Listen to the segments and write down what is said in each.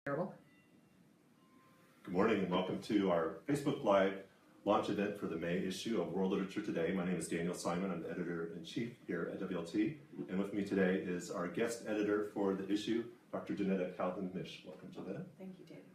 Terrible. Good morning and welcome to our Facebook Live launch event for the May issue of World Literature Today. My name is Daniel Simon. I'm the editor-in-chief here at WLT. And with me today is our guest editor for the issue, Dr. Jeanetta Calhoun Mish. Welcome, Jeanetta. Thank you, Daniel.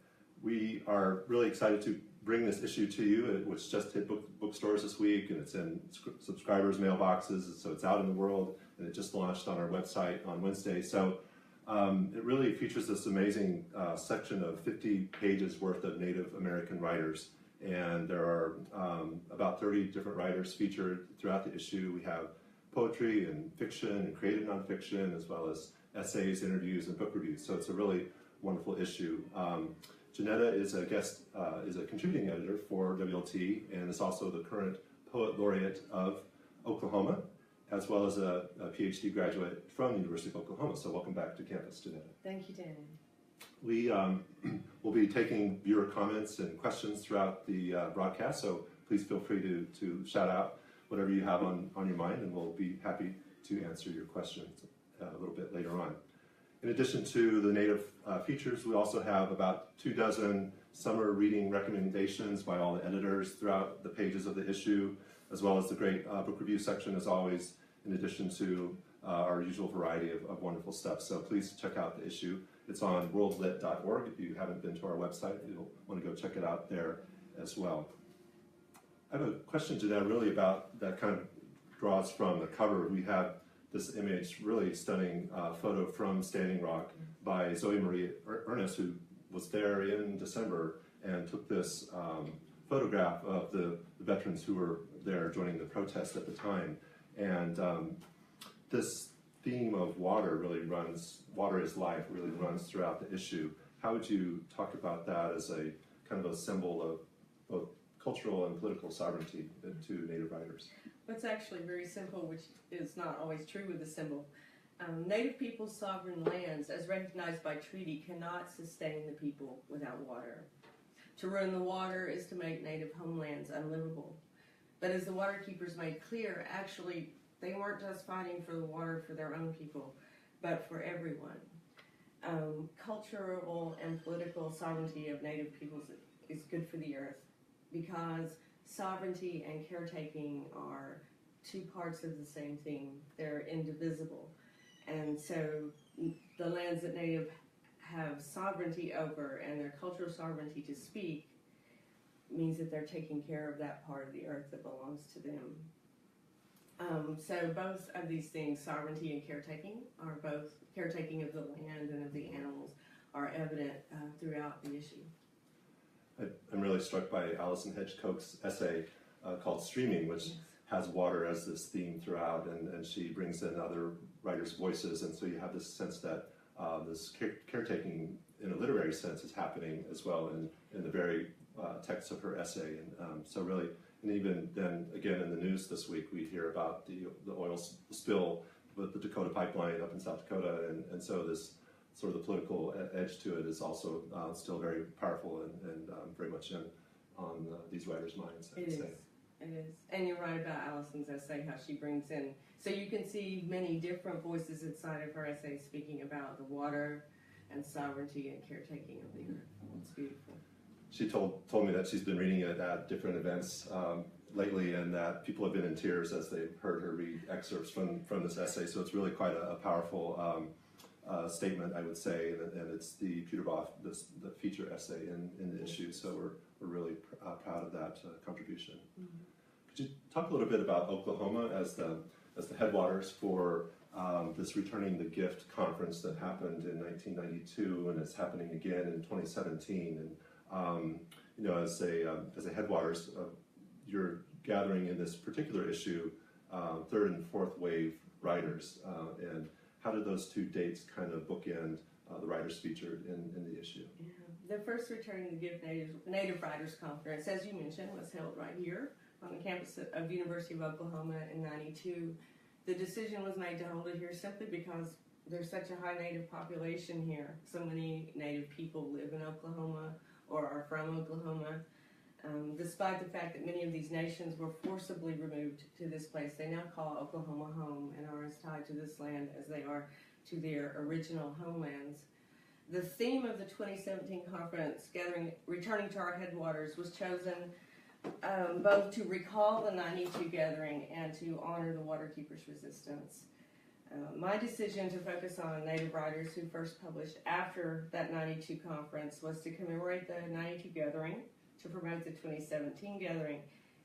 We are really excited to bring this issue to you, which just hit bookstores this week, and it's in subscribers' mailboxes, so it's out in the world, and it just launched on our website on Wednesday. So it really features this amazing section of 50 pages worth of Native American writers, and there are about 30 different writers featured throughout the issue. We have poetry and fiction and creative nonfiction, as well as essays, interviews, and book reviews. So it's a really wonderful issue. Jeanetta is a contributing editor for WLT, and is also the current poet laureate of Oklahoma, as well as a PhD graduate from the University of Oklahoma. So welcome back to campus, Jeanetta. Thank you, Daniel. We will be taking viewer comments and questions throughout the broadcast, so please feel free to shout out whatever you have on your mind, and we'll be happy to answer your questions a little bit later on. In addition to the Native features, we also have about 24 summer reading recommendations by all the editors throughout the pages of the issue, as well as the great book review section, as always, in addition to our usual variety of wonderful stuff. So please check out the issue. It's on worldlit.org. If you haven't been to our website, you'll want to go check it out there as well. I have a question, Jeanette, really about that kind of draws from the cover. We have this image, really stunning photo from Standing Rock by Zoe Marie Ernest, who was there in December and took this photograph of the veterans who were there joining the protest at the time. And this theme of water really runs, water is life, really runs throughout the issue. How would you talk about that as a kind of a symbol of both cultural and political sovereignty to Native writers? It's actually very simple, which is not always true with the symbol. Native people's sovereign lands, as recognized by treaty, cannot sustain the people without water. To ruin the water is to make Native homelands unlivable. But as the waterkeepers made clear, actually, they weren't just fighting for the water for their own people, but for everyone. Cultural and political sovereignty of Native peoples is good for the earth, because sovereignty and caretaking are two parts of the same thing. They're indivisible. And so the lands that Native have sovereignty over and their cultural sovereignty to speak means that they're taking care of that part of the earth that belongs to them. So both of these things, sovereignty and caretaking, are both caretaking of the land and of the animals, are evident throughout the issue. I'm really struck by Alison Hedgecock's essay called Streaming, which has water as this theme throughout, and she brings in other writers' voices, and so you have this sense that this caretaking in a literary sense is happening as well in the very text of her essay. And so really, and even then again in the news this week, we hear about the oil spill with the Dakota pipeline up in South Dakota, and so this sort of the political edge to it is also still very powerful and very much on these writers' minds, I would say. It is. And you're right about Alison's essay, how she brings in, so you can see many different voices inside of her essay speaking about the water and sovereignty and caretaking of the earth. It's beautiful. She told me that she's been reading it at different events lately, and that people have been in tears as they've heard her read excerpts from this essay. So it's really quite a powerful statement, I would say, and it's the Peterboff, the feature essay in the issue. So we're really proud of that contribution. Mm-hmm. Could you talk a little bit about Oklahoma as the headwaters for this Returning the Gift conference that happened in 1992, and it's happening again in 2017? And you know, as a headwaters, you're gathering in this particular issue third and fourth wave writers, and how did those two dates kind of bookend the writers featured in the issue? Yeah. The first Returning the Gift Native Writers Conference, as you mentioned, was held right here on the campus of University of Oklahoma in '92. The decision was made to hold it here simply because there's such a high Native population here. So many Native people live in Oklahoma or are from Oklahoma. Despite the fact that many of these nations were forcibly removed to this place, they now call Oklahoma home and are as tied to this land as they are to their original homelands. The theme of the 2017 conference, Returning to Our Headwaters, was chosen both to recall the 92 gathering and to honor the Waterkeepers' resistance. My decision to focus on Native writers who first published after that 92 conference was to commemorate the 92 gathering, to promote the 2017 gathering,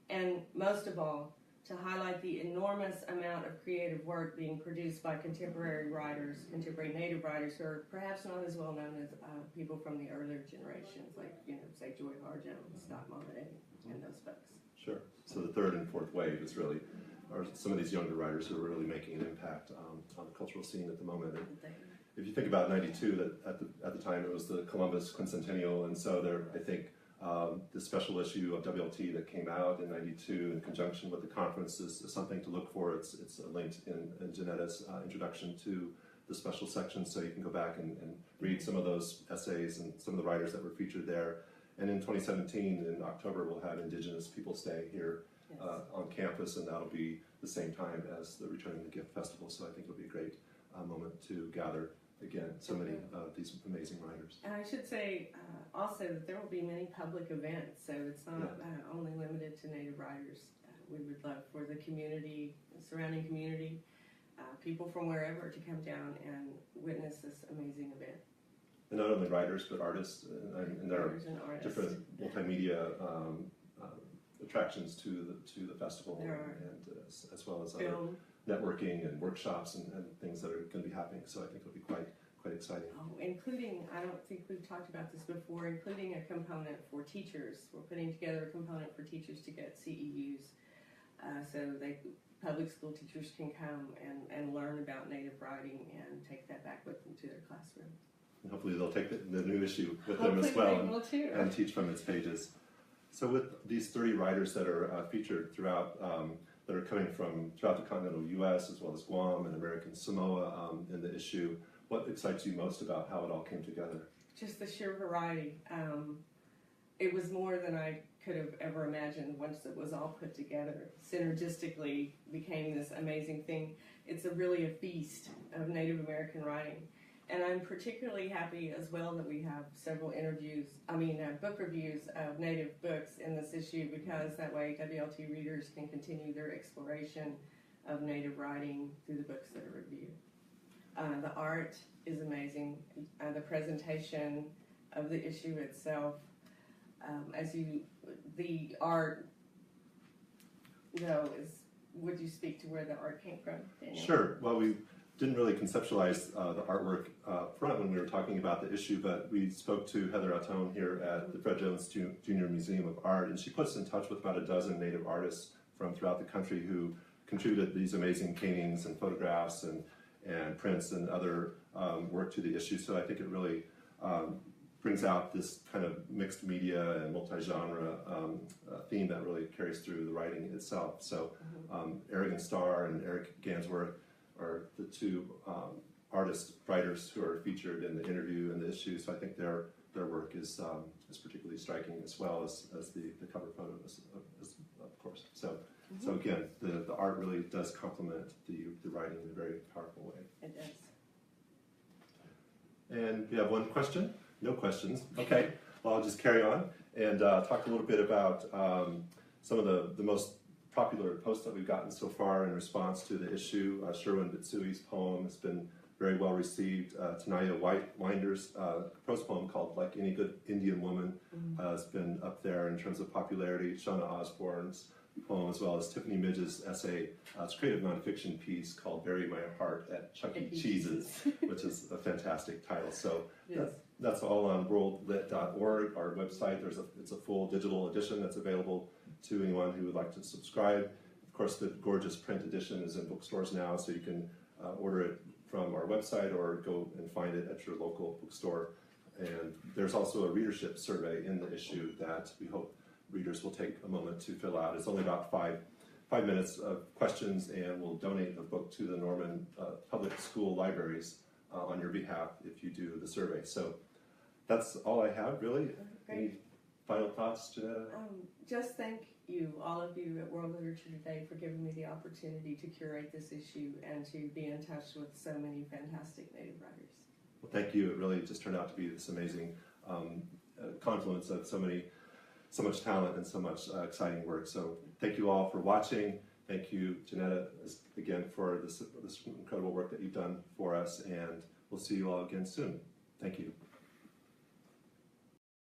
and most of all, to highlight the enormous amount of creative work being produced by contemporary writers, contemporary Native writers who are perhaps not as well known as people from the earlier generations, like, say Joy Harjo, Scott Monet, and those folks. Sure. So the third and fourth wave is really, are some of these younger writers who are really making an impact on the cultural scene at the moment. And if you think about 92, that at the time it was the Columbus quincentennial, and so there, I think, the special issue of WLT that came out in 92 in conjunction with the conference is something to look for. It's linked in Jeanetta's introduction to the special section, so you can go back and read some of those essays and some of the writers that were featured there. And in 2017, in October, we'll have Indigenous Peoples Day here on campus, and that'll be the same time as the Returning the Gift Festival, so I think it'll be a great moment to gather again so many of these amazing writers. And I should say also that there will be many public events, so it's not only limited to Native writers. We would love for the community, the surrounding community, people from wherever to come down and witness this amazing event. And not only writers, but artists, and there are different multimedia attractions to the festival, and as well as other networking and workshops and things that are going to be happening. So I think it'll be quite exciting. Oh, including, I don't think we've talked about this before, including a component for teachers. We're putting together a component for teachers to get CEUs, so public school teachers can come and learn about Native writing and take that back with them to their classroom. And hopefully they'll take the new issue with them as well and teach from its pages. So with these 30 writers that are featured throughout, that are coming from throughout the continental U.S. as well as Guam and American Samoa in the issue, what excites you most about how it all came together? Just the sheer variety. It was more than I could have ever imagined once it was all put together. Synergistically became this amazing thing. It's really a feast of Native American writing. And I'm particularly happy as well that we have several book reviews of Native books in this issue, because that way WLT readers can continue their exploration of Native writing through the books that are reviewed. The art is amazing. The presentation of the issue itself, the art, would you speak to where the art came from, Daniel? Sure. Well, we didn't really conceptualize the artwork front when we were talking about the issue, but we spoke to Heather Atone here at the Fred Jones Jr. Museum of Art, and she put us in touch with about a dozen Native artists from throughout the country who contributed these amazing paintings and photographs and prints and other work to the issue. So I think it really brings out this kind of mixed media and multi-genre theme that really carries through the writing itself. So Aragon Starr and Eric Gansworth are the two writers who are featured in the interview and the issue. So I think their work is particularly striking, as well as the cover photo, of course. So again, the art really does complement the writing in a very powerful way. It does. And we have one question? No questions. Okay. Well, I'll just carry on and talk a little bit about some of the most popular posts that we've gotten so far in response to the issue. Sherwin Bitsui's poem has been very well received. Tanaya Winder's prose poem called Like Any Good Indian Woman has been up there in terms of popularity. Shauna Osbourne's poem, as well as Tiffany Midge's essay, it's a creative nonfiction piece called Bury My Heart at Chuck E. Cheese's, which is a fantastic title. So that's all on worldlit.org, our website. It's a full digital edition that's available to anyone who would like to subscribe. Of course, the gorgeous print edition is in bookstores now, so you can order it from our website or go and find it at your local bookstore. And there's also a readership survey in the issue that we hope readers will take a moment to fill out. It's only about five minutes of questions, and we'll donate a book to the Norman Public School Libraries on your behalf if you do the survey. So that's all I have, really. Any final thoughts, Jeanetta? Just thank you, all of you at World Literature Today, for giving me the opportunity to curate this issue and to be in touch with so many fantastic Native writers. Well, thank you. It really just turned out to be this amazing confluence of so much talent and so much exciting work. So thank you all for watching. Thank you, Jeanetta, again, for this incredible work that you've done for us, and we'll see you all again soon. Thank you.